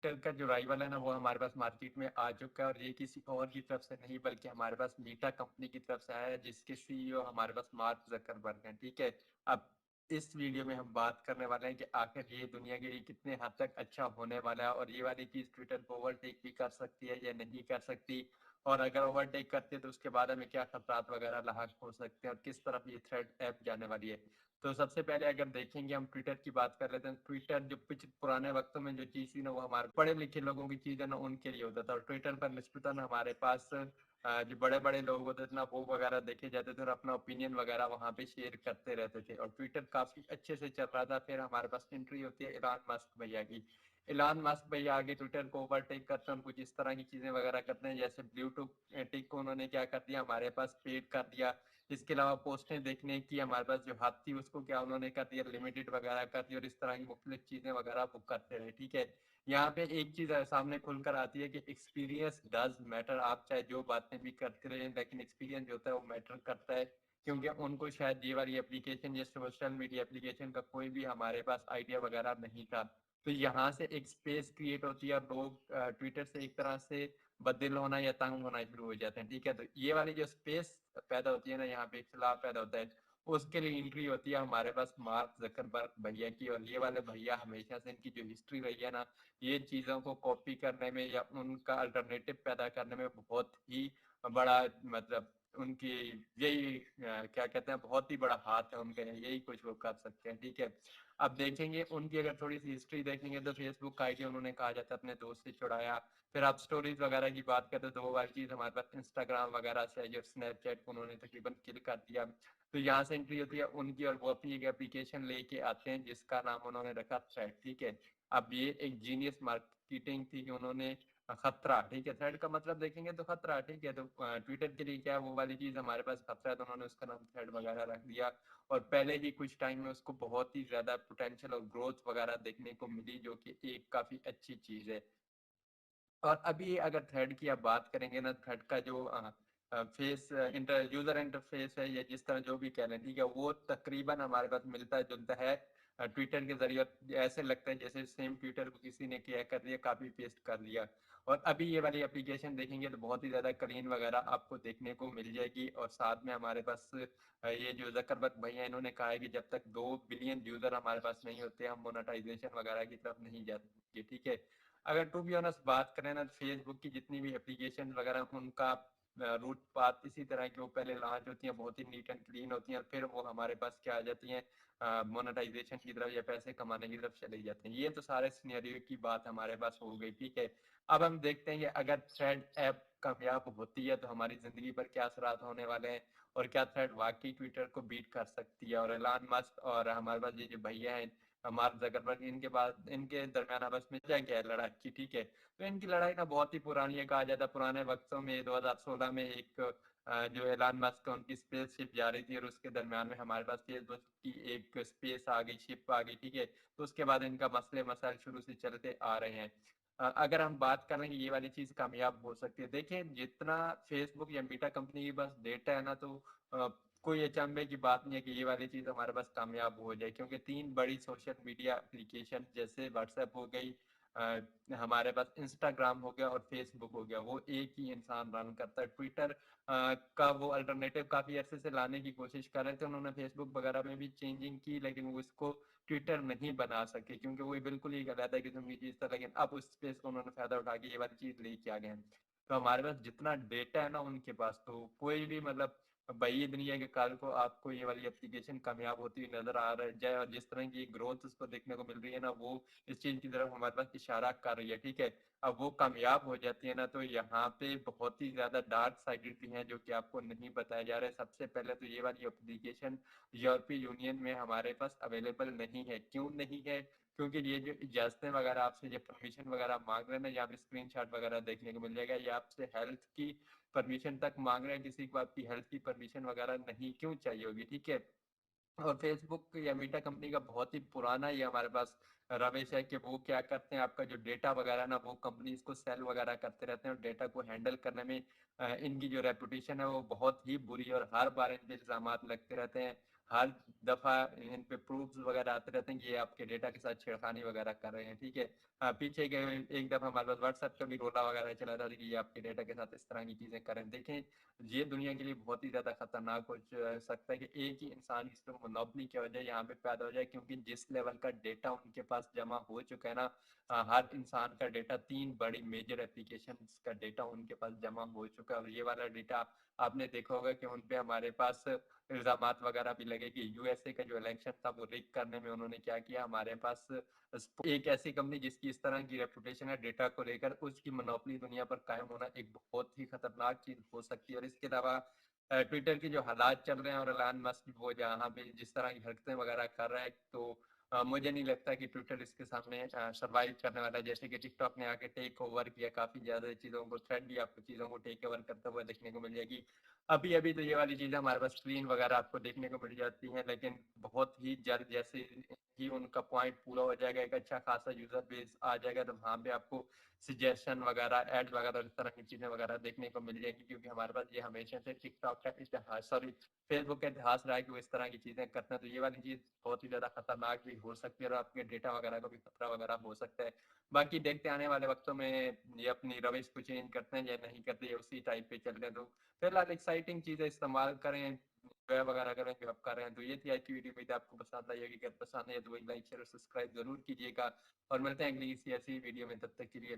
Twitter का जो rival है ना वो हमारे पास मार्केट में आ चुका है, और ये किसी और की तरफ से नहीं बल्कि हमारे पास मीटा कंपनी की तरफ से आया है, जिसके सीईओ हमारे पास मार्क जकरबर्ग हैं। ठीक है, अब इस वीडियो में हम बात करने वाले हैं कि आखिर ये दुनिया के लिए कितने हद तक अच्छा होने वाला है, और ये वाली चीज ट्विटर को ओवरटेक भी कर सकती है या नहीं कर सकती, और अगर ओवरटेक करती है तो उसके बाद हमें क्या खतरात वगैरह लाक हो सकते हैं, और किस तरफ ये थ्रेड ऐप जाने वाली है। तो सबसे पहले अगर देखेंगे हम ट्विटर की बात कर लेते हैं। ट्विटर जो पिछ पुराने वक्तों में जो चीज थी ना वो हमारे पढ़े लिखे लोगों की चीज है ना उनके लिए होता था, और ट्विटर पर निश्चितन हमारे पास जो बड़े बड़े लोग होते थे ना वो वगैरह देखे जाते थे और अपना ओपिनियन वगैरह वहाँ पे शेयर करते रहते थे, और ट्विटर काफी अच्छे से चल रहा था। फिर हमारे पास एंट्री होती है इलान मस्क भैया की। इलान मस्क भैया आगे ट्विटर को ओवरटेक करते हैं, कुछ इस तरह की चीजें वगैरह करते हैं, जैसे ब्लूटूथ टिक को उन्होंने क्या कर दिया, हमारे पास पेड कर दिया। इसके अलावा पोस्टें देखने की हमारे पास जो हद थी उसको क्या उन्होंने कर दिया, लिमिटेड वगैरह कर दिया, और इस तरह की मुख्तलिफ चीजें वगैरह बुक करते रहे। ठीक है, यहाँ पे एक चीज सामने खुलकर आती है कि एक्सपीरियंस डज मैटर। आप चाहे जो बातें भी करते रहे लेकिन एक्सपीरियंस जो होता है वो मैटर करता है, क्योंकि उनको शायद ये वाली एप्लीकेशन या सोशल मीडिया एप्लीकेशन का कोई भी हमारे पास आइडिया वगैरह नहीं था। तो यहाँ से एक स्पेस क्रिएट होती है, और लोग ट्विटर से एक तरह से बददिल होना या तंग होना शुरू हो जाते हैं। ठीक है, तो ये वाली जो स्पेस पैदा होती है ना, यहाँ पे इख्तिलाफ पैदा होता है, उसके लिए एंट्री होती है हमारे पास मार्क जकरबर्ग भैया की। और ये वाले भैया हमेशा से इनकी जो हिस्ट्री रही है ना, ये चीजों को कॉपी करने में या उनका अल्टरनेटिव पैदा करने में बहुत ही बड़ा, मतलब उनकी यही क्या कहते हैं, बहुत ही बड़ा हाथ है उनका, यही कुछ वो कर सकते हैं। ठीक है, अब देखेंगे उनकी अगर थोड़ी सी हिस्ट्री देखेंगे तो फेसबुक का आईडी उन्होंने कहा जाता है अपने दोस्त से छुड़ाया। फिर आप स्टोरीज वगैरह की बात करते तो वो वाली चीज हमारे पास इंस्टाग्राम वगैरह से जो स्नैपचैट को उन्होंने तकरीबन किल कर दिया। तो यहाँ से एंट्री होती है उनकी, और वो अपनी एक एप्लीकेशन लेके आते हैं जिसका नाम उन्होंने रखा थ्रेड। ठीक है, अब ये एक जीनियस मार्केटिंग थी कि उन्होंने खतरा, ठीक है, थ्रेड का मतलब देखेंगे तो खतरा। ठीक है, तो ट्विटर के लिए क्या है वो वाली चीज हमारे पास खतरा है, तो उन्होंने उसका नाम थ्रेड वगैरह रख दिया। और पहले ही कुछ टाइम में उसको बहुत ही ज्यादा पोटेंशियल और ग्रोथ वगैरह देखने को मिली, जो कि एक काफी अच्छी चीज है। और अभी अगर थ्रेड की आप बात करेंगे ना, थ्रेड का जो फेस इंटर यूजर इंटरफेस है या जिस तरह जो भी कह लें, ठीक है, वो तकरीबन हमारे पास मिलता जुलता है ट्विटर के जरिए। ऐसे लगता है जैसे सेम ट्विटर को किसी ने क्या कर दिया, कॉपी पेस्ट कर दिया। और अभी ये वाली एप्लीकेशन देखेंगे तो बहुत ही ज्यादा क्लीन वगैरह आपको देखने को मिल जाएगी। और साथ में हमारे पास ये जो जकरबर्ग भैया इन्होंने कहा है कि जब तक 2 बिलियन यूजर हमारे पास नहीं होते हम मोनेटाइजेशन वगैरह की तरफ नहीं जाते। ठीक है, अगर टू बी ऑनेस्ट बात करें ना, फेसबुक की जितनी भी एप्लीकेशन वगैरह उनका रूट पाथ इसी तरह की, वो पहले लॉन्च होती हैं बहुत ही नीट एंड क्लीन होती हैं, फिर वो हमारे पास क्या आ जाती हैं, मोनेटाइजेशन की तरफ या पैसे कमाने की तरफ चले जाते हैं। ये तो सारे सिनेरियो की बात हमारे पास हो गई। ठीक है, अब हम देखते हैं कि अगर थ्रेड ऐप कामयाब होती है तो हमारी जिंदगी पर क्या असरात होने वाले हैं, और क्या थ्रेड वाकई ट्विटर को बीट कर सकती है। और एलान मस्क और हमारे पास ये जो भैया हैं मार्क जकरबर्ग, इनके बाद इनके दरमियान आपस में क्या क्या है लड़ाई की। ठीक है, तो इनकी लड़ाई ना बहुत ही पुरानी है, कहा जाता है पुराने वक्तों में 2016 में एक जो एलान मस्क है उनकी स्पेसशिप जा रही थी, और उसके दरमियान में हमारे पास फेसबुक की एक स्पेस आ गई, शिप आ गई। ठीक है, तो उसके बाद इनका मसले मसाइल शुरू से चलते आ रहे हैं। अगर हम बात करें कि ये वाली चीज कामयाब हो सकती है, देखिए जितना फेसबुक या मीटा कंपनी के पास डेटा है ना, तो कोई अचंभे की बात नहीं है कि ये वाली चीज हमारे पास कामयाब हो जाए, क्योंकि 3 बड़ी सोशल मीडिया एप्लीकेशन जैसे व्हाट्सएप हो गई, हमारे पास इंस्टाग्राम हो गया और फेसबुक हो गया, वो एक ही इंसान रन करता है। ट्विटर का वो अल्टरनेटिव काफी अरसे से लाने की कोशिश कर रहे थे, उन्होंने फेसबुक वगैरह में भी चेंजिंग की, लेकिन वो इसको ट्विटर नहीं बना सके, क्योंकि वो बिल्कुल ही गलत है किस्म की चीज था। लेकिन अब उस स्पेस को उन्होंने फायदा उठा के ये वाली चीज लेके आ गए हैं। तो हमारे पास जितना डेटा है ना उनके पास, तो कोई भी मतलब भाई दुनिया के काल को आपको ये वाली एप्लीकेशन कामयाब होती हुई नजर आ रहा जाए, और जिस तरह की ग्रोथ उसको देखने को मिल रही है ना, वो इस चीज की तरफ हमारे पास इशारा कर रही है। ठीक है, अब वो कामयाब हो जाती है ना, तो यहाँ पे बहुत ही ज्यादा डार्क साइड भी हैं जो कि आपको नहीं बताया जा रहा है। सबसे पहले तो ये वाली एप्लीकेशन यूरोपीय यूनियन में हमारे पास अवेलेबल नहीं है। क्यों नहीं है? क्योंकि ये जो इजाजतें वगैरह आपसे जो परमिशन वगैरह मांग रहे हैं ना, यहाँ पे स्क्रीनशॉट वगैरह देखने को मिल जाएगा, ये आपसे हेल्थ की परमिशन तक मांग रहे हैं, किसी को आपकी हेल्थ की परमिशन वगैरह नहीं क्यों चाहिए होगी। ठीक है, और फेसबुक या मीटा कंपनी का बहुत ही पुराना ये हमारे पास रवेश है कि वो क्या करते हैं, आपका जो डेटा वगैरह ना वो कंपनी को सेल वगैरह करते रहते हैं, और डेटा को हैंडल करने में इनकी जो रेपुटेशन है वो बहुत ही बुरी है, और हर बार इन पे इल्जाम लगते रहते हैं। हर दफ़ा इन पे प्रूफ्स वगैरह आते रहते हैं कि ये आपके डेटा के साथ छेड़खानी वगैरह कर रहे हैं, ठीक है। पीछे के एक दफ़ा हमारे पास व्हाट्सएप का भी रोला वगैरह चला था कि ये आपके डेटा के साथ इस तरह की चीज़ें करें। देखें, ये दुनिया के लिए बहुत ही ज़्यादा खतरनाक हो सकता है कि एक ही इंसान इस पे मोनोपोली की वजह यहाँ पे पैदा हो जाए, क्योंकि जिस लेवल का डेटा उनके पास जमा हो चुका है ना, हर इंसान का डेटा 3 बड़ी मेजर एप्लीकेशंस का डेटा उनके पास जमा हो चुका है। और ये वाला डेटा आपने देखा होगा कि उन पे हमारे पास इल्ज़ामात वगैरह भी लगे कि यूएसए का जो इलेक्शन था वो लीक करने में उन्होंने क्या किया, हमारे पास एक ऐसी कंपनी जिसकी इस तरह की रेपुटेशन है डेटा को लेकर, उसकी मोनोपोली दुनिया पर कायम होना एक बहुत ही खतरनाक चीज हो सकती है। और इसके अलावा ट्विटर के जो हालात चल रहे हैं और एलन मस्क वो जहाँ पे जिस तरह की हरकतें वगैरह कर रहा है, तो मुझे नहीं लगता कि ट्विटर इसके सामने सर्वाइव करने वाला है। जैसे कि टिकटॉक ने आके टेक ओवर किया काफी ज्यादा चीजों को, थ्रेड भी आपको चीजों को टेक ओवर करते हुए देखने को मिल जाएगी। अभी अभी तो ये वाली चीज़ें हमारे पास स्क्रीन वगैरह आपको देखने को मिल जाती हैं, लेकिन बहुत ही जल्द जैसे ही उनका पॉइंट पूरा हो जाएगा, एक अच्छा खासा यूजर बेस आ जाएगा, तो वहाँ पे आपको सजेशन वगैरह, एड वगैरह, इस तरह की चीज़ें वगैरह देखने को मिल जाएगी। क्योंकि हमारे पास ये हमेशा से टिकटॉक का इतिहास, सॉरी, फेसबुक का इतिहास रहा है कि वो इस तरह की चीज़ें करते हैं। तो ये वाली चीज़ बहुत ही ज़्यादा खतरनाक भी हो सकती है और आपके डेटा वगैरह को भी खतरा वगैरह हो सकता है। बाकी देखते आने वाले वक्तों में ये अपनी रवैश को चेंज करते हैं या नहीं करते, या उसी टाइप पे चल रहे हैं। तो फिलहाल एक्साइटिंग चीज़ें इस्तेमाल करें, एंजॉय वगैरह करें जो आप कर रहे हैं। तो ये थी आज की वीडियो, उम्मीद है आपको पसंद आई होगी। अगर पसंद है तो लाइक शेयर और सब्सक्राइब जरूर कीजिएगा, और मिलते हैं अगली किसी ऐसी वीडियो में। तब तक के लिए